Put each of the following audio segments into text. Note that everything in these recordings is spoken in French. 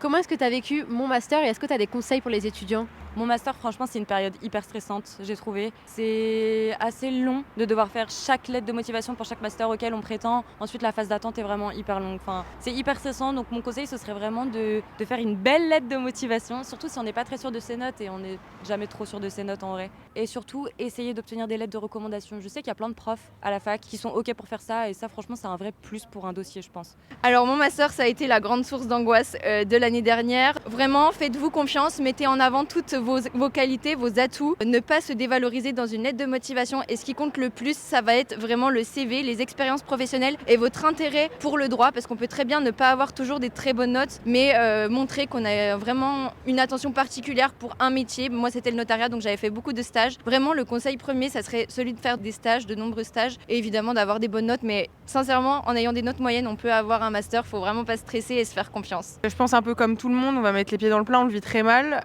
Comment est-ce que tu as vécu mon master et est-ce que tu as des conseils pour les étudiants? Mon master, franchement, c'est une période hyper stressante, j'ai trouvé. C'est assez long de devoir faire chaque lettre de motivation pour chaque master auquel on prétend. Ensuite, la phase d'attente est vraiment hyper longue. Enfin, c'est hyper stressant. Donc, mon conseil, ce serait vraiment de faire une belle lettre de motivation, surtout si on n'est pas très sûr de ses notes et on n'est jamais trop sûr de ses notes en vrai. Et surtout, essayer d'obtenir des lettres de recommandation. Je sais qu'il y a plein de profs à la fac qui sont OK pour faire ça et ça, franchement, c'est un vrai plus pour un dossier, je pense. Alors mon master, ça a été la grande source d'angoisse de l'année dernière. Vraiment, faites-vous confiance, mettez en avant toutes vos qualités, vos atouts. Ne pas se dévaloriser dans une lettre de motivation. Et ce qui compte le plus, ça va être vraiment le CV, les expériences professionnelles et votre intérêt pour le droit. Parce qu'on peut très bien ne pas avoir toujours des très bonnes notes, mais montrer qu'on a vraiment une attention particulière pour un métier. Moi, c'était le notariat, donc j'avais fait beaucoup de stages. Vraiment, le conseil premier, ça serait celui de faire des stages, de nombreux stages, et évidemment d'avoir des bonnes notes. Mais sincèrement, en ayant des notes moyennes, on peut avoir un master. Faut vraiment pas stresser et se faire confiance. Je pense un peu comme tout le monde, on va mettre les pieds dans le plat, on le vit très mal.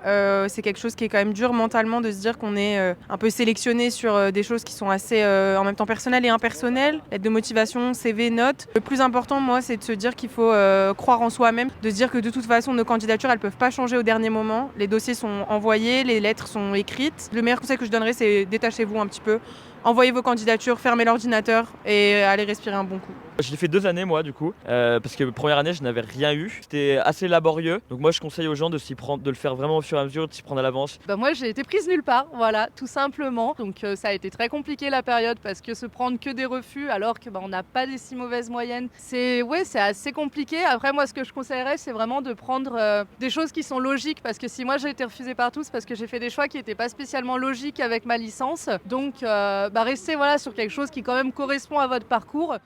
C'est quelque chose qui est quand même dur mentalement de se dire qu'on est un peu sélectionné sur des choses qui sont assez en même temps personnelles et impersonnelles. Lettre de motivation, CV, notes. Le plus important, moi, c'est de se dire qu'il faut croire en soi-même, de se dire que de toute façon, nos candidatures, elles peuvent pas changer au dernier moment. Les dossiers sont envoyés, les lettres sont écrites. Le meilleur conseil que je donnerais, c'est détachez-vous un petit peu. Envoyez vos candidatures, fermez l'ordinateur et allez respirer un bon coup. Je l'ai fait 2 années moi du coup, parce que première année je n'avais rien eu. C'était assez laborieux, donc moi je conseille aux gens de s'y prendre, de le faire vraiment au fur et à mesure, de s'y prendre à l'avance. Moi j'ai été prise nulle part, voilà, tout simplement. Donc ça a été très compliqué la période parce que se prendre que des refus alors que on n'a pas des si mauvaises moyennes, c'est assez compliqué. Après moi ce que je conseillerais c'est vraiment de prendre des choses qui sont logiques parce que si moi j'ai été refusée partout c'est parce que j'ai fait des choix qui n'étaient pas spécialement logiques avec ma licence. Donc restez sur quelque chose qui quand même correspond à votre parcours.